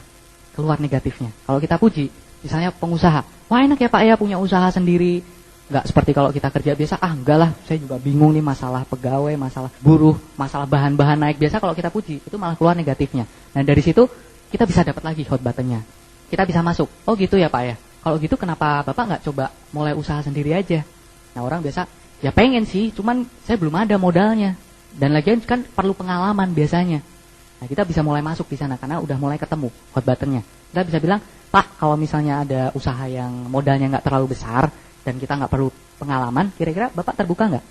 keluar negatifnya. Kalau kita puji, misalnya pengusaha, wah enak ya Pak ya punya usaha sendiri. Nggak seperti kalau kita kerja biasa, enggak lah, saya juga bingung nih masalah pegawai, masalah buruh, masalah bahan-bahan naik. Biasa kalau kita puji, itu malah keluar negatifnya. Nah, dari situ, kita bisa dapat lagi hot buttonnya. Kita bisa masuk, oh gitu ya Pak ya. Kalau gitu kenapa Bapak nggak coba mulai usaha sendiri aja? Nah, orang biasa, ya pengen sih, cuman saya belum ada modalnya. Dan lagian kan perlu pengalaman biasanya. Nah, kita bisa mulai masuk di sana karena udah mulai ketemu hot buttonnya. Kita bisa bilang, Pak, kalau misalnya ada usaha yang modalnya nggak terlalu besar dan kita nggak perlu pengalaman, kira-kira Bapak terbuka nggak?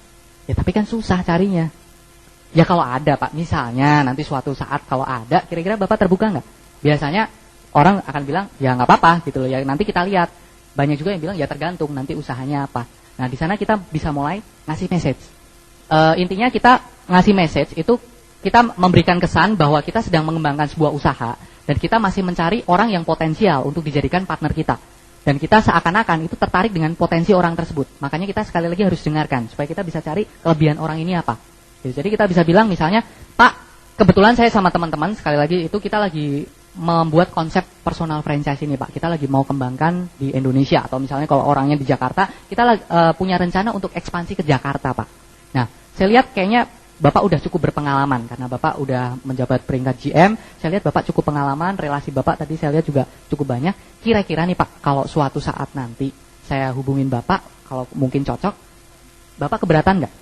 Ya tapi kan susah carinya. Ya kalau ada Pak, misalnya nanti suatu saat kalau ada, kira-kira Bapak terbuka nggak? Biasanya orang akan bilang, ya nggak apa-apa gitu loh. Ya nanti kita lihat. Banyak juga yang bilang, ya tergantung nanti usahanya apa. Nah, di sana kita bisa mulai ngasih message. Intinya kita ngasih message itu kita memberikan kesan bahwa kita sedang mengembangkan sebuah usaha dan kita masih mencari orang yang potensial untuk dijadikan partner kita. Dan kita seakan-akan itu tertarik dengan potensi orang tersebut. Makanya kita sekali lagi harus dengarkan supaya kita bisa cari kelebihan orang ini apa. Jadi kita bisa bilang misalnya, Pak, kebetulan saya sama teman-teman sekali lagi itu kita lagi membuat konsep personal franchise ini Pak. Kita lagi mau kembangkan di Indonesia. Atau misalnya kalau orangnya di Jakarta, kita punya rencana untuk ekspansi ke Jakarta Pak. Nah, saya lihat kayaknya Bapak udah cukup berpengalaman. Karena Bapak udah menjabat peringkat GM. Saya lihat Bapak cukup pengalaman. Relasi Bapak tadi saya lihat juga cukup banyak. Kira-kira nih Pak, kalau suatu saat nanti saya hubungin Bapak, kalau mungkin cocok, Bapak keberatan nggak?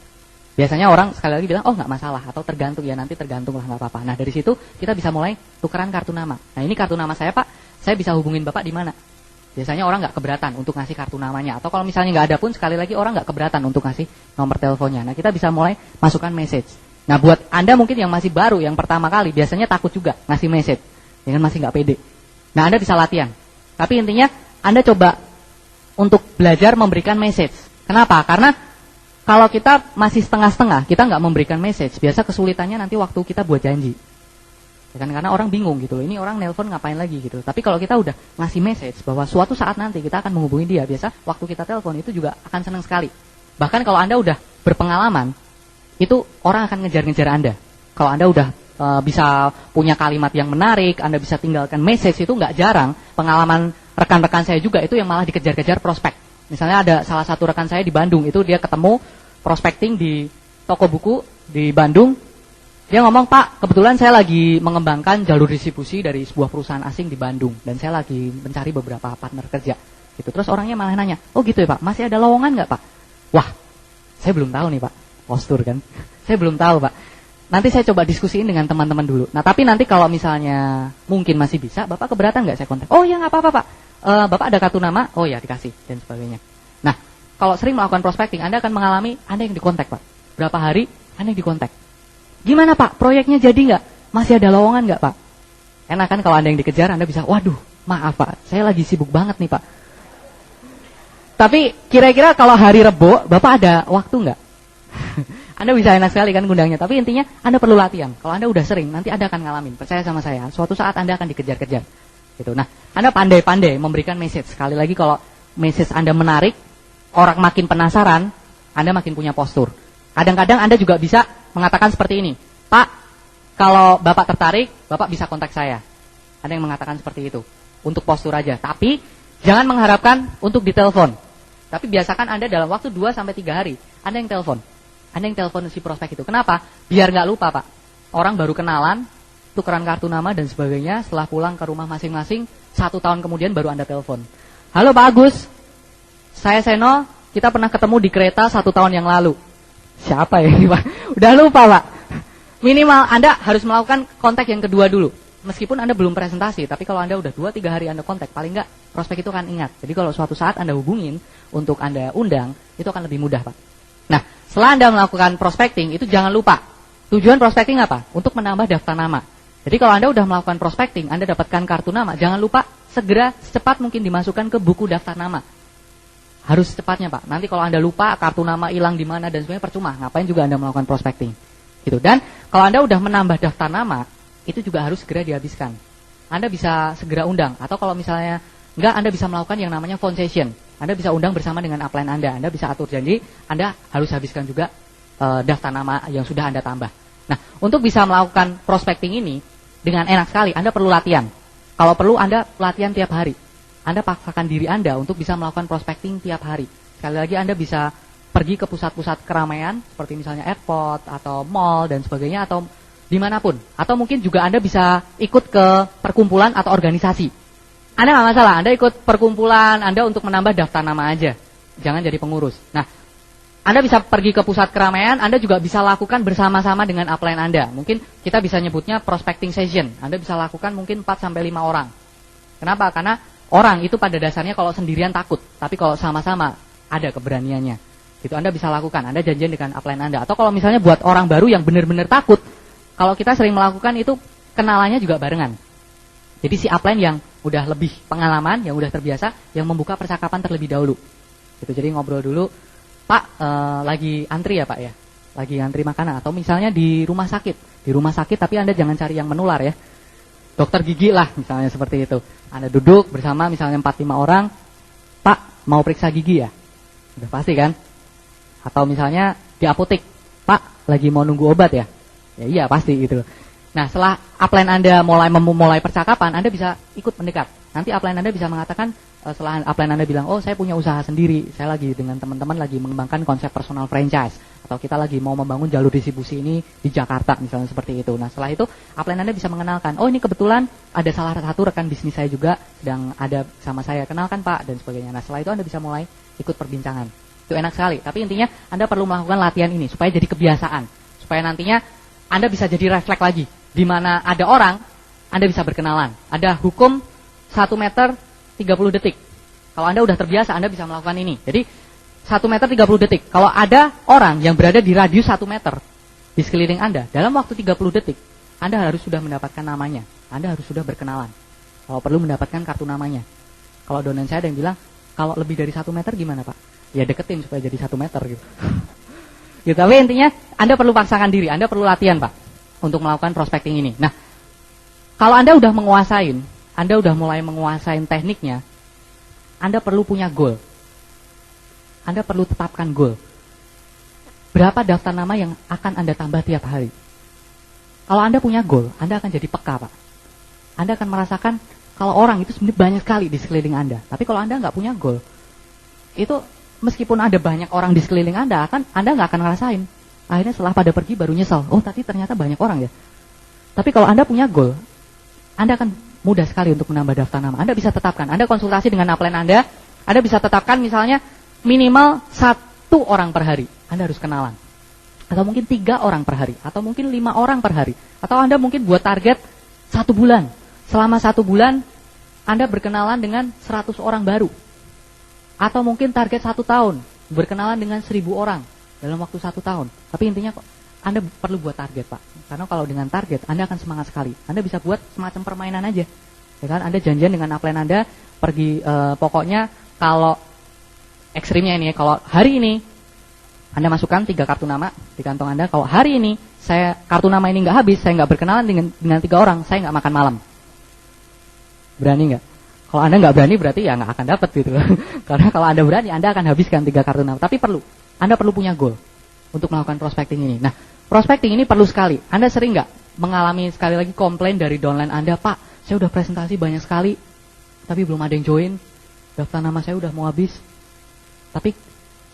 Biasanya orang sekali lagi bilang, oh nggak masalah, atau tergantung, ya nanti tergantung lah, nggak apa-apa. Nah, dari situ kita bisa mulai tukeran kartu nama. Nah, ini kartu nama saya Pak, saya bisa hubungin Bapak di mana? Biasanya orang nggak keberatan untuk ngasih kartu namanya. Atau kalau misalnya nggak ada pun, sekali lagi orang nggak keberatan untuk ngasih nomor teleponnya. Nah, kita bisa mulai masukkan message. Nah, buat Anda mungkin yang masih baru, yang pertama kali, biasanya takut juga ngasih message. Ya kan, masih nggak pede. Nah, Anda bisa latihan. Tapi intinya, Anda coba untuk belajar memberikan message. Kenapa? Karena kalau kita masih setengah-setengah, kita nggak memberikan message, biasa kesulitannya nanti waktu kita buat janji. Ya kan, karena orang bingung gitu loh, ini orang nelpon ngapain lagi gitu. Tapi kalau kita udah ngasih message bahwa suatu saat nanti kita akan menghubungi dia, biasa waktu kita telepon itu juga akan senang sekali. Bahkan kalau Anda udah berpengalaman, itu orang akan ngejar-ngejar Anda. Kalau Anda udah bisa punya kalimat yang menarik, Anda bisa tinggalkan message, itu nggak jarang. Pengalaman rekan-rekan saya juga itu yang malah dikejar-kejar prospek. Misalnya ada salah satu rekan saya di Bandung, itu dia ketemu prospecting di toko buku di Bandung. Dia ngomong, Pak, kebetulan saya lagi mengembangkan jalur distribusi dari sebuah perusahaan asing di Bandung. Dan saya lagi mencari beberapa partner kerja. Gitu. Terus orangnya malah nanya, oh gitu ya Pak, masih ada lowongan nggak Pak? Wah, saya belum tahu nih Pak, postur kan. Saya belum tahu Pak. nanti saya coba diskusiin dengan teman-teman dulu. Nah, tapi nanti kalau misalnya mungkin masih bisa, Bapak keberatan nggak saya kontak? Oh ya nggak apa-apa Pak. Bapak ada kartu nama? Oh ya dikasih dan sebagainya. Nah, kalau sering melakukan prospecting, Anda akan mengalami Anda yang dikontak Pak. Berapa hari Anda yang dikontak? Gimana Pak? Proyeknya jadi nggak? Masih ada lowongan nggak Pak? Enak kan kalau Anda yang dikejar, Anda bisa, waduh, maaf Pak, saya lagi sibuk banget nih Pak. Tapi kira-kira kalau hari Rebo, Bapak ada waktu nggak? Anda bisa enak sekali kan ngundangnya, tapi intinya Anda perlu latihan. Kalau Anda udah sering, nanti Anda akan ngalamin. Percaya sama saya, suatu saat Anda akan dikejar-kejar. Gitu. Nah, Anda pandai-pandai memberikan message. Sekali lagi kalau message Anda menarik, orang makin penasaran, Anda makin punya postur. Kadang-kadang Anda juga bisa mengatakan seperti ini, Pak, kalau Bapak tertarik, Bapak bisa kontak saya. Ada yang mengatakan seperti itu, untuk postur aja. Tapi jangan mengharapkan untuk ditelepon. Tapi biasakan Anda dalam waktu 2-3 hari, Anda yang telepon. Anda yang telepon si prospek itu. Kenapa? Biar nggak lupa Pak. Orang baru kenalan, tukeran kartu nama dan sebagainya, setelah pulang ke rumah masing-masing, 1 tahun kemudian baru Anda telepon. Halo Pak Agus, saya Seno, kita pernah ketemu di kereta 1 tahun yang lalu. Siapa ya ini Pak? Udah lupa Pak. Minimal Anda harus melakukan kontak yang kedua dulu. Meskipun Anda belum presentasi, tapi kalau Anda udah 2-3 hari Anda kontak, paling nggak prospek itu akan ingat. Jadi kalau suatu saat Anda hubungin untuk Anda undang, itu akan lebih mudah Pak. Nah, setelah Anda melakukan prospecting, itu jangan lupa. Tujuan prospecting apa? Untuk menambah daftar nama. Jadi kalau Anda udah melakukan prospecting, Anda dapatkan kartu nama, jangan lupa segera secepat mungkin dimasukkan ke buku daftar nama. Harus secepatnya Pak. Nanti kalau Anda lupa, kartu nama hilang di mana dan sebagainya, percuma. Ngapain juga Anda melakukan prospecting. Gitu. Dan kalau Anda udah menambah daftar nama, itu juga harus segera dihabiskan. Anda bisa segera undang. Atau kalau misalnya enggak, Anda bisa melakukan yang namanya phone session. Anda bisa undang bersama dengan upline Anda. Anda bisa atur janji, Anda harus habiskan juga daftar nama yang sudah Anda tambah. Nah, untuk bisa melakukan prospecting ini dengan enak sekali, Anda perlu latihan. Kalau perlu, Anda latihan tiap hari. Anda paksakan diri Anda untuk bisa melakukan prospecting tiap hari. Sekali lagi, Anda bisa pergi ke pusat-pusat keramaian, seperti misalnya airport, atau mall, dan sebagainya, atau dimanapun. Atau mungkin juga Anda bisa ikut ke perkumpulan atau organisasi. Anda nggak masalah, Anda ikut perkumpulan, Anda untuk menambah daftar nama aja. Jangan jadi pengurus. Nah, Anda bisa pergi ke pusat keramaian, Anda juga bisa lakukan bersama-sama dengan upline Anda. Mungkin kita bisa nyebutnya prospecting session. Anda bisa lakukan mungkin 4-5 orang. Kenapa? Karena orang itu pada dasarnya kalau sendirian takut. Tapi kalau sama-sama ada keberaniannya. Itu Anda bisa lakukan, Anda janjian dengan upline Anda. Atau kalau misalnya buat orang baru yang benar-benar takut, kalau kita sering melakukan itu kenalannya juga barengan. Jadi si upline yang udah lebih pengalaman, yang udah terbiasa, yang membuka percakapan terlebih dahulu. Gitu, jadi ngobrol dulu, Pak lagi antri ya Pak ya? Lagi antri makanan. Atau misalnya di rumah sakit. Di rumah sakit tapi Anda jangan cari yang menular ya. Dokter gigi lah misalnya seperti itu. Anda duduk bersama misalnya 4-5 orang, Pak mau periksa gigi ya? Udah pasti kan? Atau misalnya di apotek, Pak lagi mau nunggu obat ya? Ya iya pasti gitu. Nah, setelah upline Anda memulai percakapan, Anda bisa ikut mendekat. Nanti upline Anda bisa mengatakan, setelah upline Anda bilang, oh saya punya usaha sendiri, saya lagi dengan teman-teman lagi mengembangkan konsep personal franchise, atau kita lagi mau membangun jalur distribusi ini di Jakarta, misalnya seperti itu. Nah, setelah itu, upline Anda bisa mengenalkan, oh ini kebetulan ada salah satu rekan bisnis saya juga, sedang ada sama saya, kenalkan Pak, dan sebagainya. Nah, setelah itu Anda bisa mulai ikut perbincangan. Itu enak sekali, tapi intinya Anda perlu melakukan latihan ini, supaya jadi kebiasaan, supaya nantinya Anda bisa jadi refleks lagi. Di mana ada orang, Anda bisa berkenalan. Ada hukum 1 meter 30 detik. Kalau Anda udah terbiasa, Anda bisa melakukan ini. Jadi 1 meter 30 detik. Kalau ada orang yang berada di radius 1 meter di sekeliling Anda, dalam waktu 30 detik, Anda harus sudah mendapatkan namanya. Anda harus sudah berkenalan. Kalau perlu mendapatkan kartu namanya. Kalau dosen saya ada yang bilang, kalau lebih dari 1 meter gimana Pak? Ya deketin supaya jadi 1 meter gitu. Gitu, tapi intinya Anda perlu paksakan diri, Anda perlu latihan Pak, untuk melakukan prospecting ini. Nah, kalau Anda udah menguasain, Anda udah mulai menguasain tekniknya, Anda perlu punya goal. Anda perlu tetapkan goal. Berapa daftar nama yang akan Anda tambah tiap hari? Kalau Anda punya goal, Anda akan jadi peka Pak. Anda akan merasakan kalau orang itu sebenarnya banyak sekali di sekeliling Anda. Tapi kalau Anda nggak punya goal, itu meskipun ada banyak orang di sekeliling Anda nggak akan ngerasain. Akhirnya setelah pada pergi baru nyesal. Oh tadi ternyata banyak orang ya. Tapi kalau Anda punya goal, Anda akan mudah sekali untuk menambah daftar nama. Anda bisa tetapkan. Anda konsultasi dengan upline Anda bisa tetapkan misalnya minimal 1 orang per hari. Anda harus kenalan. atau mungkin 3 orang per hari, atau mungkin 5 orang per hari, atau Anda mungkin buat target 1 bulan. Selama 1 bulan Anda berkenalan dengan 100 orang baru, atau mungkin target 1 tahun berkenalan dengan 1000 orang dalam waktu 1 tahun. Tapi intinya Anda perlu buat target, Pak. Karena kalau dengan target Anda akan semangat sekali. Anda bisa buat semacam permainan aja, ya kan? Anda janjian dengan upline Anda pergi, pokoknya kalau ekstrimnya ini, kalau hari ini Anda masukkan 3 kartu nama di kantong Anda. Kalau hari ini kartu nama ini nggak habis, saya nggak berkenalan dengan 3 orang, saya nggak makan malam. Berani nggak? Kalau Anda nggak berani berarti ya nggak akan dapat gitu. Karena kalau Anda berani, Anda akan habiskan 3 kartu nama. Tapi Anda perlu punya goal untuk melakukan prospecting ini. Nah, prospecting ini perlu sekali. Anda sering nggak mengalami sekali lagi komplain dari downline Anda, Pak, saya udah presentasi banyak sekali, tapi belum ada yang join, daftar nama saya udah mau habis. Tapi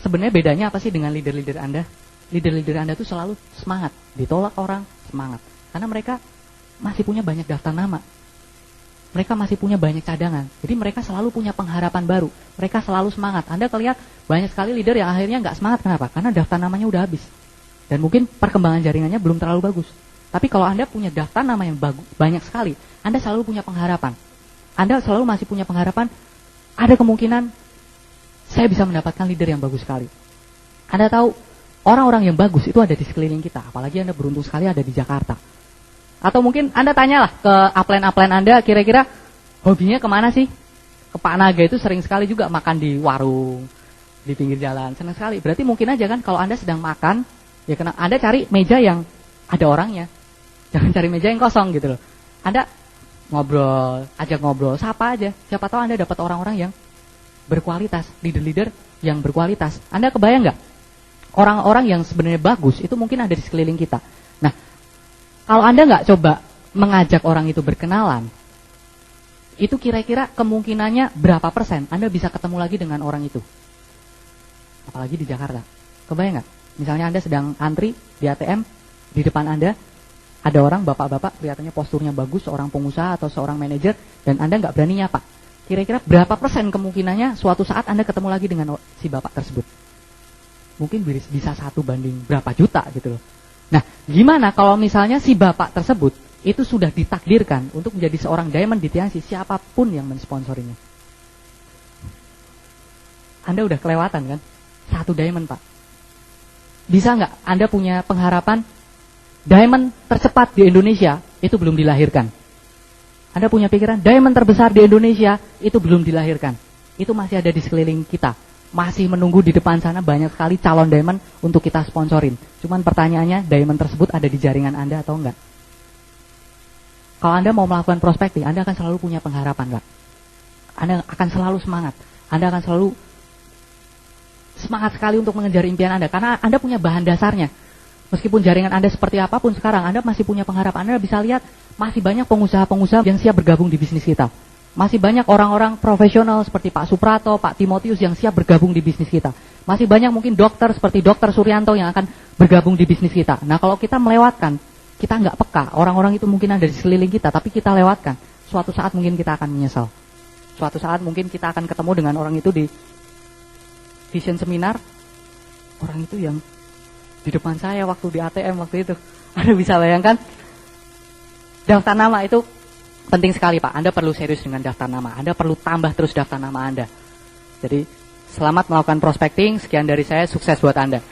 sebenarnya bedanya apa sih dengan leader-leader Anda? Leader-leader Anda tuh selalu semangat, ditolak orang, semangat. Karena mereka masih punya banyak daftar nama. Mereka masih punya banyak cadangan. Jadi mereka selalu punya pengharapan baru. Mereka selalu semangat. Anda lihat banyak sekali leader yang akhirnya nggak semangat. Kenapa? Karena daftar namanya udah habis. Dan mungkin perkembangan jaringannya belum terlalu bagus. Tapi kalau Anda punya daftar nama yang banyak sekali, Anda selalu punya pengharapan. Anda selalu masih punya pengharapan, ada kemungkinan saya bisa mendapatkan leader yang bagus sekali. Anda tahu, orang-orang yang bagus itu ada di sekeliling kita. Apalagi Anda beruntung sekali ada di Jakarta. Atau mungkin Anda tanyalah ke upline-upline Anda, kira-kira hobinya kemana sih? Ke Pak Naga itu sering sekali juga makan di warung, di pinggir jalan, senang sekali. Berarti mungkin aja kan kalau Anda sedang makan, ya karena Anda cari meja yang ada orangnya. Jangan cari meja yang kosong gitu loh. Anda ngobrol, ajak ngobrol, sapa aja. Siapa tahu Anda dapat orang-orang yang berkualitas, leader-leader yang berkualitas. Anda kebayang nggak? Orang-orang yang sebenarnya bagus itu mungkin ada di sekeliling kita. Nah, kalau Anda nggak coba mengajak orang itu berkenalan, itu kira-kira kemungkinannya berapa persen Anda bisa ketemu lagi dengan orang itu? Apalagi di Jakarta. Kebayang nggak? Misalnya Anda sedang antri di ATM, di depan Anda ada orang bapak-bapak kelihatannya posturnya bagus, seorang pengusaha atau seorang manajer, dan Anda nggak berani nyapa. Kira-kira berapa persen kemungkinannya suatu saat Anda ketemu lagi dengan si bapak tersebut? Mungkin bisa 1 banding berapa juta gitu loh. Nah, gimana kalau misalnya si bapak tersebut itu sudah ditakdirkan untuk menjadi seorang diamond di Tianxi, siapapun yang mensponsorinya? Anda udah kelewatan kan? 1 diamond, Pak. Bisa nggak Anda punya pengharapan diamond tercepat di Indonesia itu belum dilahirkan? Anda punya pikiran diamond terbesar di Indonesia itu belum dilahirkan? Itu masih ada di sekeliling kita. Masih menunggu di depan sana banyak sekali calon diamond untuk kita sponsorin. Cuman pertanyaannya, diamond tersebut ada di jaringan Anda atau enggak? Kalau Anda mau melakukan prospecting, Anda akan selalu punya pengharapan, enggak? Anda akan selalu semangat. Anda akan selalu semangat sekali untuk mengejar impian Anda. Karena Anda punya bahan dasarnya. Meskipun jaringan Anda seperti apapun sekarang, Anda masih punya pengharapan. Anda bisa lihat, masih banyak pengusaha-pengusaha yang siap bergabung di bisnis kita. Masih banyak orang-orang profesional seperti Pak Suprato, Pak Timotius yang siap bergabung di bisnis kita. Masih banyak mungkin dokter seperti Dokter Suryanto yang akan bergabung di bisnis kita. Nah, kalau kita melewatkan, kita nggak peka, orang-orang itu mungkin ada di sekeliling kita, tapi kita lewatkan, suatu saat mungkin kita akan menyesal. Suatu saat mungkin kita akan ketemu dengan orang itu di vision seminar. Orang itu yang di depan saya waktu di ATM waktu itu. Anda bisa bayangkan? Daftar nama itu penting sekali, Pak. Anda perlu serius dengan daftar nama. Anda perlu tambah terus daftar nama Anda. Jadi, selamat melakukan prospecting. Sekian dari saya. Sukses buat Anda.